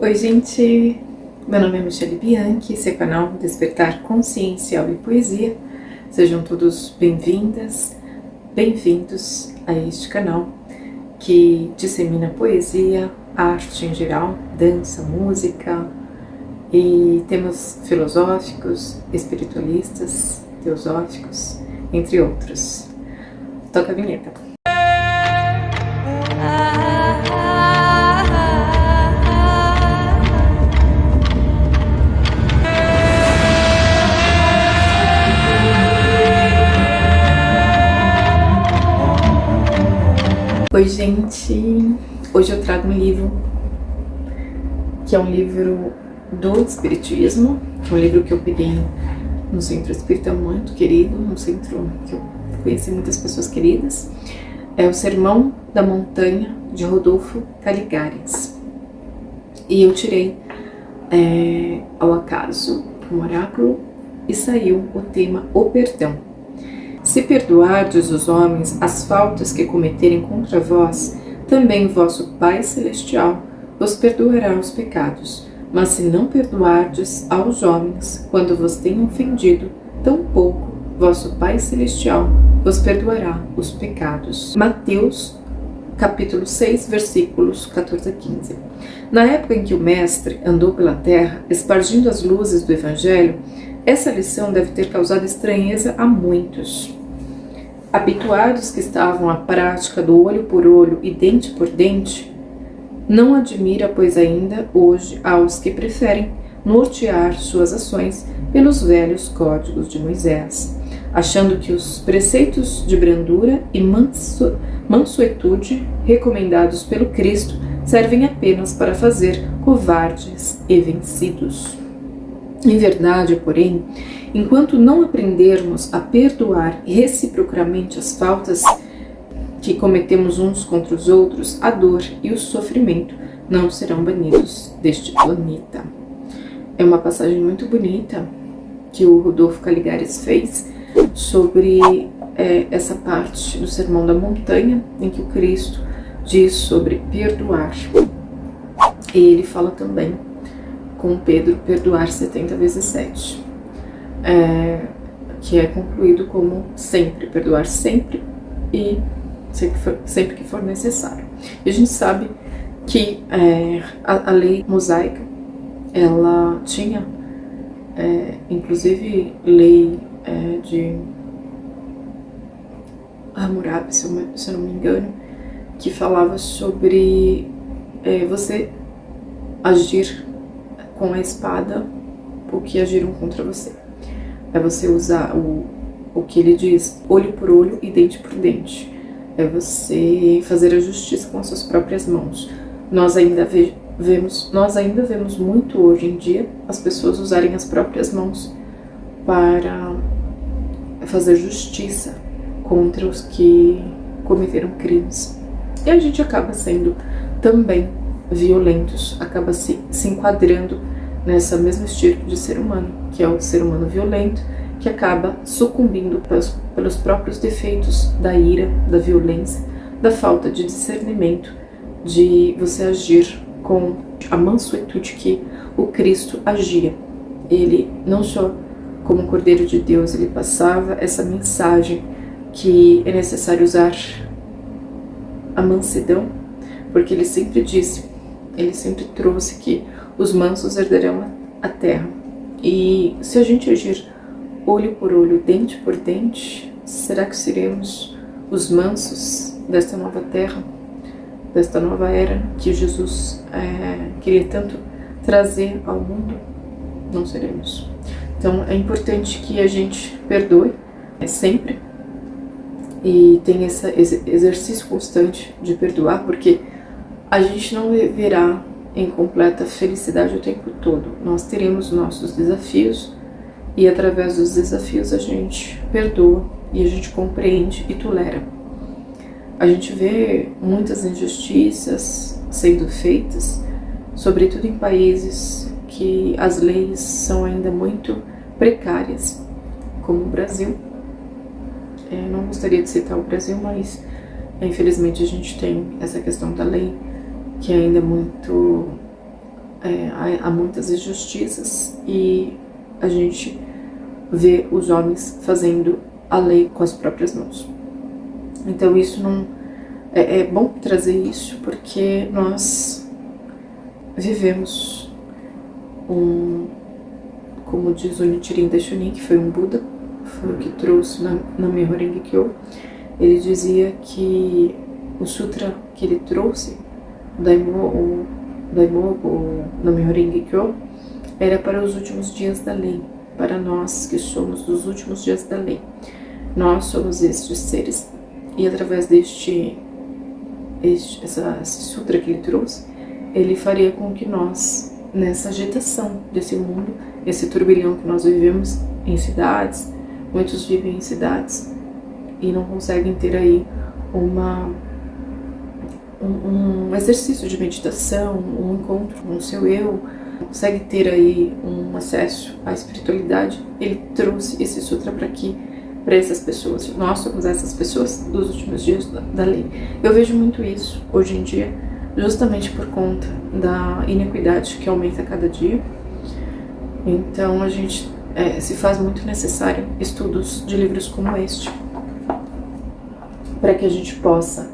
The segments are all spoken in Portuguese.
Oi gente, meu nome é Michelle Bianchi, esse é o canal Despertar Consciencial e Poesia. Sejam todos bem-vindas, bem-vindos a este canal que dissemina poesia, arte em geral, dança, música e temas filosóficos, espiritualistas, teosóficos, entre outros. Toca a vinheta. Oi gente, hoje eu trago um livro que é um livro do Espiritismo, que é um livro que eu peguei num centro espírita muito querido, num centro que eu conheci muitas pessoas queridas. É o Sermão da Montanha, de Rodolfo Caligares. E eu tirei ao acaso um oráculo e saiu o tema O Perdão. Se perdoardes os homens as faltas que cometerem contra vós, também vosso Pai Celestial vos perdoará os pecados. Mas se não perdoardes aos homens quando vos tenham ofendido, tampouco vosso Pai Celestial vos perdoará os pecados. Mateus, capítulo 6, versículos 14 a 15. Na época em que o Mestre andou pela terra, espargindo as luzes do Evangelho, essa lição deve ter causado estranheza a muitos. Habituados que estavam à prática do olho por olho e dente por dente, não admira, pois ainda hoje há os que preferem nortear suas ações pelos velhos códigos de Moisés, achando que os preceitos de brandura e mansuetude recomendados pelo Cristo servem apenas para fazer covardes e vencidos. Em verdade, porém, enquanto não aprendermos a perdoar reciprocamente as faltas que cometemos uns contra os outros, a dor e o sofrimento não serão banidos deste planeta. É uma passagem muito bonita que o Rodolfo Caligares fez sobre essa parte do Sermão da Montanha, em que o Cristo diz sobre perdoar. E ele fala também com Pedro, perdoar 70 vezes 7, que é concluído como sempre, perdoar sempre e sempre que for necessário. E a gente sabe que a lei mosaica, ela tinha, inclusive, lei de Hammurabi, se eu não me engano, que falava sobre você agir com a espada o que agiram contra você. É você usar o que ele diz, olho por olho e dente por dente. É você fazer a justiça com as suas próprias mãos. Nós ainda vemos muito hoje em dia as pessoas usarem as próprias mãos para fazer justiça contra os que cometeram crimes. E a gente acaba sendo também violentos, acaba se enquadrando nessa mesma estirpe de ser humano, que é o ser humano violento, que acaba sucumbindo pelos próprios defeitos da ira, da violência, da falta de discernimento, de você agir com a mansuetude que o Cristo agia. Ele, não só como Cordeiro de Deus, ele passava essa mensagem que é necessário usar a mansidão, porque ele sempre disse, ele sempre trouxe que os mansos herdarão a terra. E se a gente agir olho por olho, dente por dente, será que seremos os mansos desta nova terra, desta nova era que Jesus queria tanto trazer ao mundo? Não seremos. Então é importante que a gente perdoe sempre e tenha esse exercício constante de perdoar, porque a gente não viverá em completa felicidade o tempo todo. Nós teremos nossos desafios e através dos desafios a gente perdoa e a gente compreende e tolera. A gente vê muitas injustiças sendo feitas, sobretudo em países que as leis são ainda muito precárias, como o Brasil. Não gostaria de citar o Brasil, mas infelizmente a gente tem essa questão da lei que ainda é muito há muitas injustiças e a gente vê os homens fazendo a lei com as próprias mãos. Então isso não é bom trazer isso, porque nós vivemos como diz o Nichiren Daishonin, que foi um Buda, foi o que trouxe na Myoho Renge Kyo. Ele dizia que o sutra que ele trouxe, o Daimoku na Myoho Renge Kyo, era para os últimos dias da lei, para nós que somos dos últimos dias da lei. Nós somos estes seres, e através esse sutra que ele trouxe, ele faria com que nós, nessa agitação desse mundo, esse turbilhão que nós vivemos em cidades, muitos vivem em cidades e não conseguem ter aí um exercício de meditação, um encontro com o seu eu, consegue ter aí um acesso à espiritualidade. Ele trouxe esse sutra para essas pessoas. Nós somos essas pessoas dos últimos dias da lei. Eu vejo muito isso hoje em dia, justamente por conta da inequidade que aumenta a cada dia. Então a gente se faz muito necessário estudos de livros como este, para que a gente possa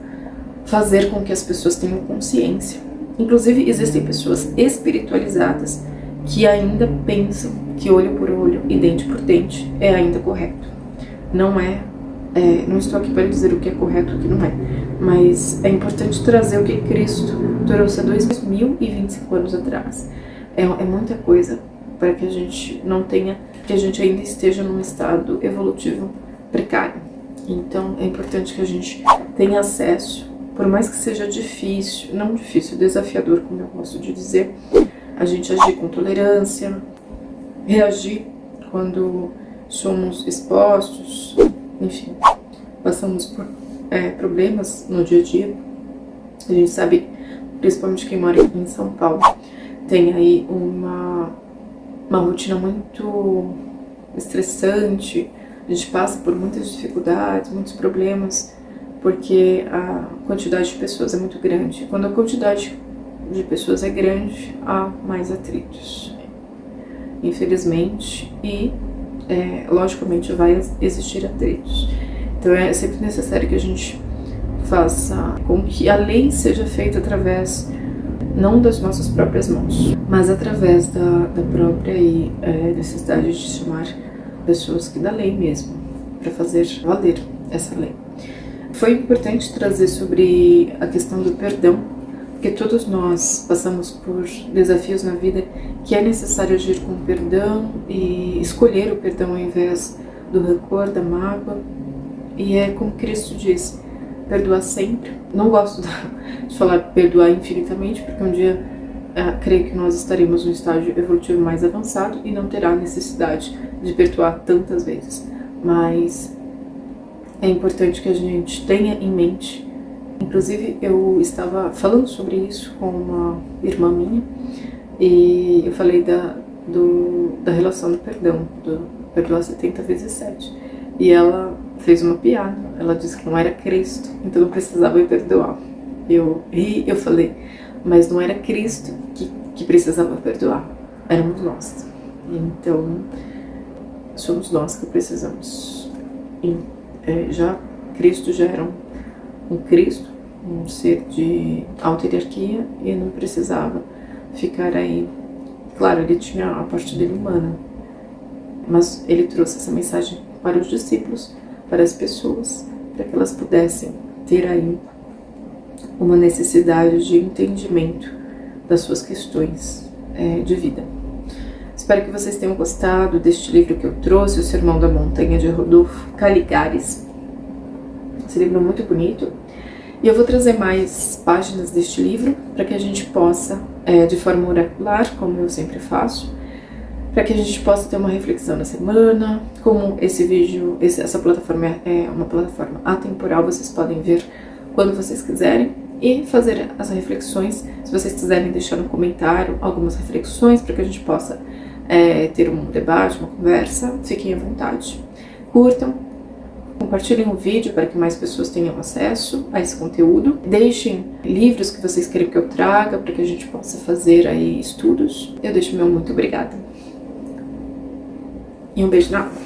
fazer com que as pessoas tenham consciência. Inclusive existem pessoas espiritualizadas que ainda pensam que olho por olho e dente por dente é ainda correto. Não estou aqui para dizer o que é correto e o que não é, mas é importante trazer o que Cristo trouxe há 2025 anos atrás. É muita coisa para que a gente não tenha, que a gente ainda esteja num estado evolutivo precário. Então é importante que a gente tenha acesso, por mais que seja difícil, não difícil, desafiador, como eu gosto de dizer, a gente agir com tolerância, reagir quando somos expostos, enfim, passamos por problemas no dia a dia. A gente sabe, principalmente quem mora em São Paulo, tem aí uma rotina muito estressante, a gente passa por muitas dificuldades, muitos problemas, porque a quantidade de pessoas é muito grande. Quando a quantidade de pessoas é grande, há mais atritos, infelizmente, e logicamente vai existir atritos. Então é sempre necessário que a gente faça com que a lei seja feita através, não das nossas próprias mãos, mas através da própria necessidade de chamar pessoas que da lei mesmo, para fazer valer essa lei. Foi importante trazer sobre a questão do perdão, porque todos nós passamos por desafios na vida que é necessário agir com perdão e escolher o perdão ao invés do rancor, da mágoa. E é como Cristo disse, perdoar sempre. Não gosto de falar perdoar infinitamente, porque um dia creio que nós estaremos num estágio evolutivo mais avançado e não terá necessidade de perdoar tantas vezes. Mas é importante que a gente tenha em mente. Inclusive, eu estava falando sobre isso com uma irmã minha e eu falei da relação do perdão, do perdoar 70 vezes 7. E ela fez uma piada, ela disse que não era Cristo, então não precisava me perdoar. Eu ri, eu falei, mas não era Cristo que precisava perdoar, éramos nós. Então, somos nós que precisamos. Cristo já era um Cristo, um ser de alta hierarquia, e não precisava ficar aí. Claro, ele tinha a parte dele humana, mas ele trouxe essa mensagem para os discípulos, para as pessoas, para que elas pudessem ter aí uma necessidade de entendimento das suas questões de vida. Espero que vocês tenham gostado deste livro que eu trouxe, O Sermão da Montanha, de Rodolfo Caligares. Esse livro é muito bonito. E eu vou trazer mais páginas deste livro para que a gente possa, de forma oracular, como eu sempre faço, para que a gente possa ter uma reflexão na semana. Como esse vídeo, essa plataforma é uma plataforma atemporal, vocês podem ver quando vocês quiserem e fazer as reflexões. Se vocês quiserem deixar no comentário algumas reflexões para que a gente possa ter um debate, uma conversa, fiquem à vontade. Curtam, Compartilhem o vídeo para que mais pessoas tenham acesso a esse conteúdo. Deixem livros que vocês querem que eu traga para que a gente possa fazer aí estudos. Eu deixo meu muito obrigada. E um beijo na alma.